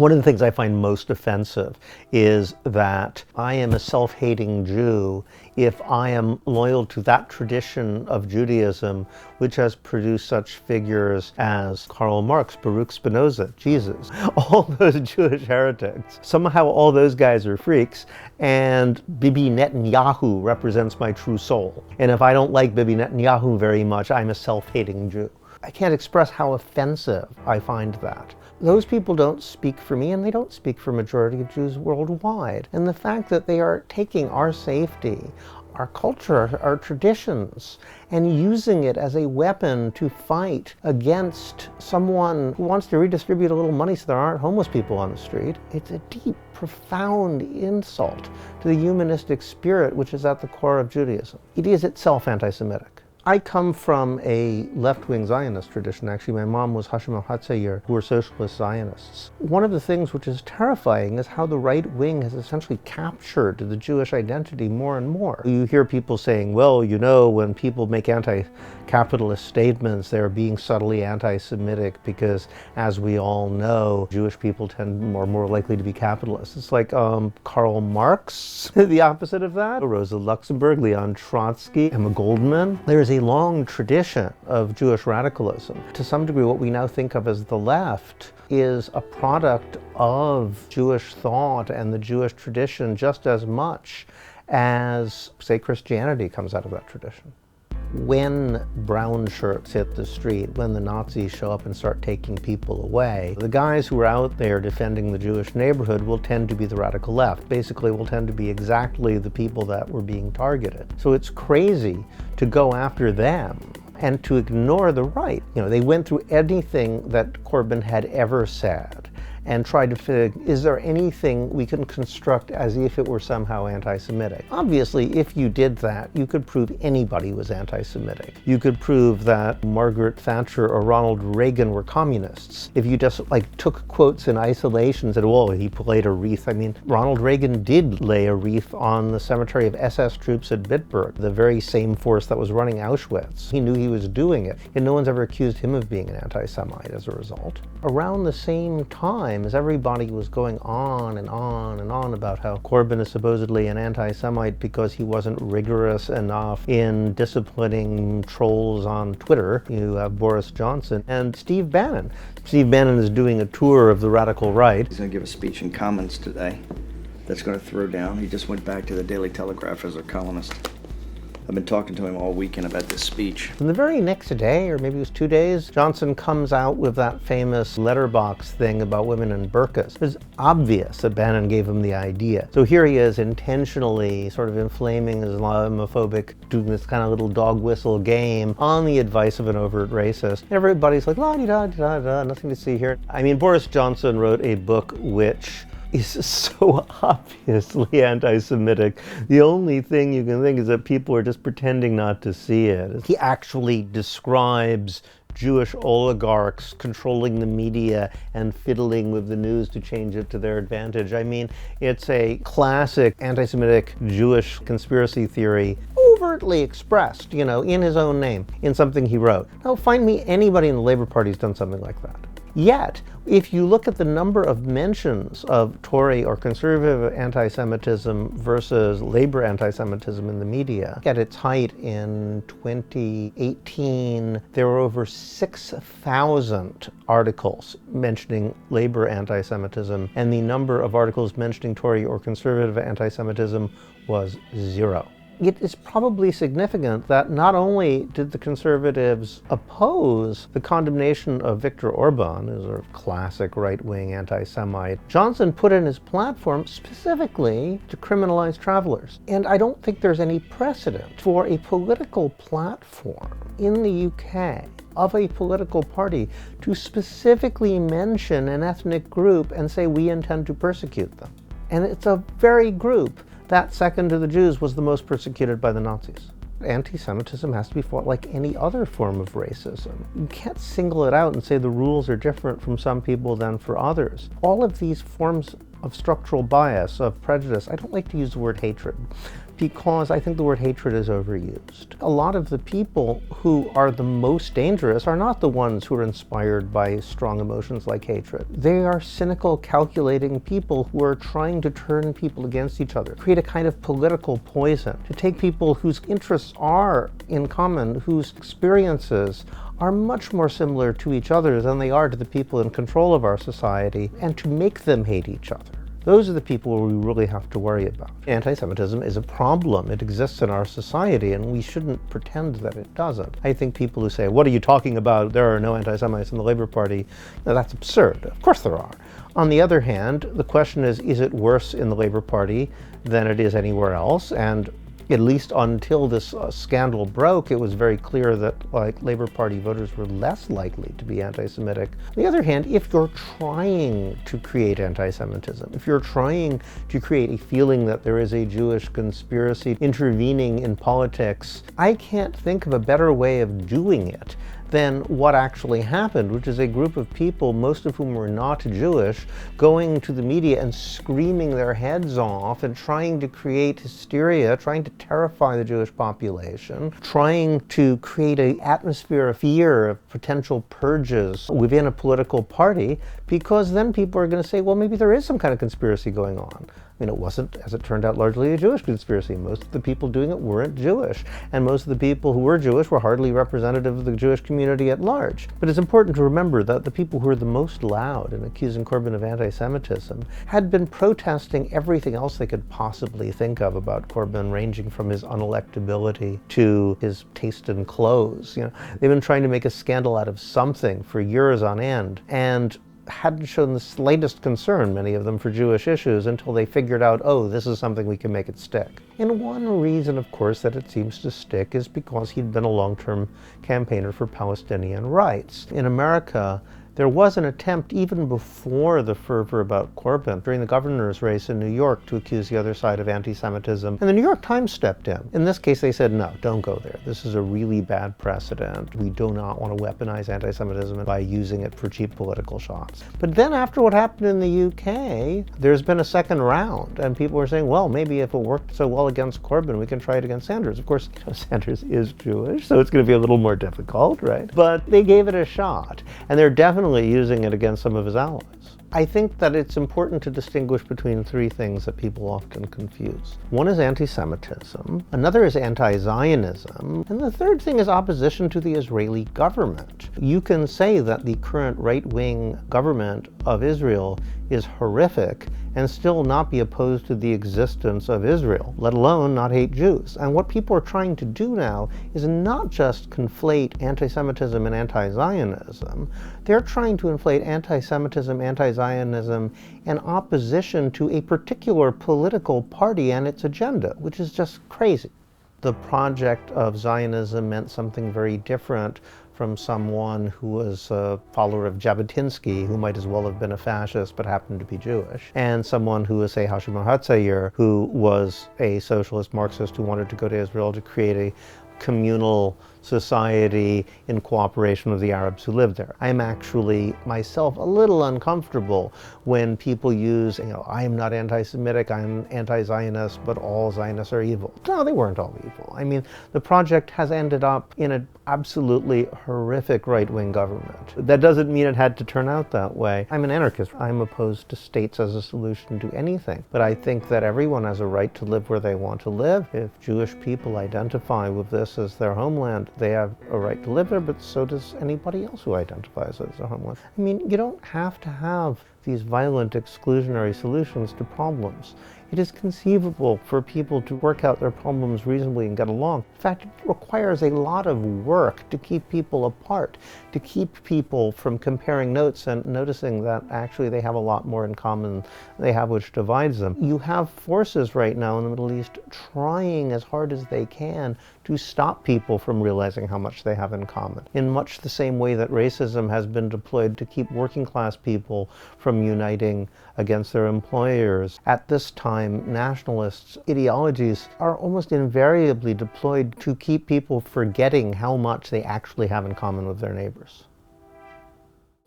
One of the things I find most offensive is that I am a self-hating Jew if I am loyal to that tradition of Judaism which has produced such figures as Karl Marx, Baruch Spinoza, Jesus, all those Jewish heretics. Somehow all those guys are freaks, and Bibi Netanyahu represents my true soul. And if I don't like Bibi Netanyahu very much, I'm a self-hating Jew. I can't express how offensive I find that. Those people don't speak for me, and they don't speak for a majority of Jews worldwide. And the fact that they are taking our safety, our culture, our traditions, and using it as a weapon to fight against someone who wants to redistribute a little money so there aren't homeless people on the street, it's a deep, profound insult to the humanistic spirit which is at the core of Judaism. It is itself anti-Semitic. I come from a left-wing Zionist tradition. Actually, my mom was Hashem al-Hatzair, who were socialist Zionists. One of the things which is terrifying is how the right wing has essentially captured the Jewish identity more and more. You hear people saying, well, you know, when people make anti-capitalist statements, they're being subtly anti-Semitic because, as we all know, Jewish people are more likely to be capitalists. It's like Karl Marx, the opposite of that, Rosa Luxemburg, Leon Trotsky, Emma Goldman. There's a long tradition of Jewish radicalism. To some degree, what we now think of as the left is a product of Jewish thought and the Jewish tradition just as much as, say, Christianity comes out of that tradition. When brown shirts hit the street, when the Nazis show up and start taking people away, the guys who are out there defending the Jewish neighborhood will tend to be the radical left. Basically, will tend to be exactly the people that were being targeted. So it's crazy to go after them and to ignore the right. You know, they went through anything that Corbyn had ever said and tried to figure, is there anything we can construct as if it were somehow anti-Semitic? Obviously, if you did that, you could prove anybody was anti-Semitic. You could prove that Margaret Thatcher or Ronald Reagan were communists. If you just took quotes in isolation and said, well, he laid a wreath. I mean, Ronald Reagan did lay a wreath on the cemetery of SS troops at Bitburg, the very same force that was running Auschwitz. He knew he was doing it, and no one's ever accused him of being an anti-Semite as a result. Around the same time, as everybody was going on and on and on about how Corbyn is supposedly an anti-Semite because he wasn't rigorous enough in disciplining trolls on Twitter, you have Boris Johnson and Steve Bannon. Steve Bannon is doing a tour of the radical right. He's going to give a speech in Commons today that's going to throw down. He just went back to the Daily Telegraph as a columnist. I've been talking to him all weekend about this speech. And the very next day, or maybe it was 2 days, Johnson comes out with that famous letterbox thing about women in burqas. It was obvious that Bannon gave him the idea. So here he is intentionally sort of inflaming Islamophobic, doing this kind of little dog whistle game on the advice of an overt racist. And everybody's like, la-di-da-da-da, nothing to see here. I mean, Boris Johnson wrote a book which is so obviously anti-Semitic. The only thing you can think is that people are just pretending not to see it. He actually describes Jewish oligarchs controlling the media and fiddling with the news to change it to their advantage. I mean, it's a classic anti-Semitic Jewish conspiracy theory, overtly expressed, you know, in his own name, in something he wrote. Now, find me anybody in the Labour Party who's done something like that. Yet, if you look at the number of mentions of Tory or conservative anti-Semitism versus Labour anti-Semitism in the media, at its height in 2018, there were over 6,000 articles mentioning Labour anti-Semitism, and the number of articles mentioning Tory or conservative anti-Semitism was 0. It is probably significant that not only did the conservatives oppose the condemnation of Viktor Orban, who's a sort of classic right-wing anti-Semite, Johnson put in his platform specifically to criminalize travelers. And I don't think there's any precedent for a political platform in the UK of a political party to specifically mention an ethnic group and say we intend to persecute them. And it's a very group that, second to the Jews, was the most persecuted by the Nazis. Anti-Semitism has to be fought like any other form of racism. You can't single it out and say the rules are different from some people than for others. All of these forms of structural bias, of prejudice, I don't like to use the word hatred, because I think the word hatred is overused. A lot of the people who are the most dangerous are not the ones who are inspired by strong emotions like hatred. They are cynical, calculating people who are trying to turn people against each other, create a kind of political poison, to take people whose interests are in common, whose experiences are much more similar to each other than they are to the people in control of our society, and to make them hate each other. Those are the people we really have to worry about. Anti-Semitism is a problem. It exists in our society, and we shouldn't pretend that it doesn't. I think people who say, what are you talking about? There are no anti-Semites in the Labour Party. No, that's absurd. Of course there are. On the other hand, the question is it worse in the Labour Party than it is anywhere else? And at least until this scandal broke, it was very clear that Labour Party voters were less likely to be anti-Semitic. On the other hand, if you're trying to create anti-Semitism, if you're trying to create a feeling that there is a Jewish conspiracy intervening in politics, I can't think of a better way of doing it than what actually happened, which is a group of people, most of whom were not Jewish, going to the media and screaming their heads off and trying to create hysteria, trying to terrify the Jewish population, trying to create an atmosphere of fear, of potential purges within a political party, because then people are going to say, well, maybe there is some kind of conspiracy going on. I mean, it wasn't, as it turned out, largely a Jewish conspiracy. Most of the people doing it weren't Jewish, and most of the people who were Jewish were hardly representative of the Jewish community at large. But it's important to remember that the people who were the most loud in accusing Corbyn of anti-Semitism had been protesting everything else they could possibly think of about Corbyn, ranging from his unelectability to his taste in clothes. You know, they've been trying to make a scandal out of something for years on end, and hadn't shown the slightest concern, many of them, for Jewish issues until they figured out, oh, this is something we can make it stick. And one reason, of course, that it seems to stick is because he'd been a long-term campaigner for Palestinian rights. In America, there was an attempt, even before the fervor about Corbyn, during the governor's race in New York, to accuse the other side of anti-Semitism. And the New York Times stepped in. In this case, they said, no, don't go there. This is a really bad precedent. We do not want to weaponize anti-Semitism by using it for cheap political shots. But then after what happened in the UK, there's been a second round. And people were saying, well, maybe if it worked so well against Corbyn, we can try it against Sanders. Of course, Sanders is Jewish, so it's going to be a little more difficult, right? But they gave it a shot. And they're definitely using it against some of his allies. I think that it's important to distinguish between three things that people often confuse. One is anti-Semitism, another is anti-Zionism, and the third thing is opposition to the Israeli government. You can say that the current right-wing government of Israel is horrific and still not be opposed to the existence of Israel, let alone not hate Jews. And what people are trying to do now is not just conflate anti-Semitism and anti-Zionism, they're trying to inflate anti-Semitism, anti-Zionism, and opposition to a particular political party and its agenda, which is just crazy. The project of Zionism meant something very different from someone who was a follower of Jabotinsky, who might as well have been a fascist but happened to be Jewish, and someone who was, say, Hashim Hatzair, who was a socialist Marxist who wanted to go to Israel to create a communal society in cooperation with the Arabs who lived there. I'm actually myself a little uncomfortable when people use, I am not anti-Semitic, I'm anti-Zionist, but all Zionists are evil. No, they weren't all evil. I mean, the project has ended up in an absolutely horrific right-wing government. That doesn't mean it had to turn out that way. I'm an anarchist. I'm opposed to states as a solution to anything. But I think that everyone has a right to live where they want to live. If Jewish people identify with this as their homeland, they have a right to live there, but so does anybody else who identifies as their homeland. I mean, you don't have to have these violent exclusionary solutions to problems. It is conceivable for people to work out their problems reasonably and get along. In fact, it requires a lot of work to keep people apart, to keep people from comparing notes and noticing that actually they have a lot more in common than they have which divides them. You have forces right now in the Middle East trying as hard as they can to stop people from realizing how much they have in common, in much the same way that racism has been deployed to keep working class people from uniting against their employers. At this time, nationalists' ideologies are almost invariably deployed to keep people forgetting how much they actually have in common with their neighbors.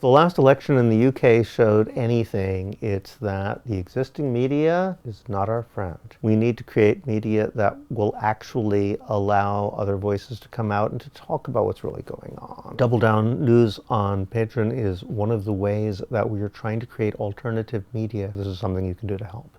The last election in the UK showed anything, it's that the existing media is not our friend. We need to create media that will actually allow other voices to come out and to talk about what's really going on. Double Down News on Patreon is one of the ways that we are trying to create alternative media. This is something you can do to help.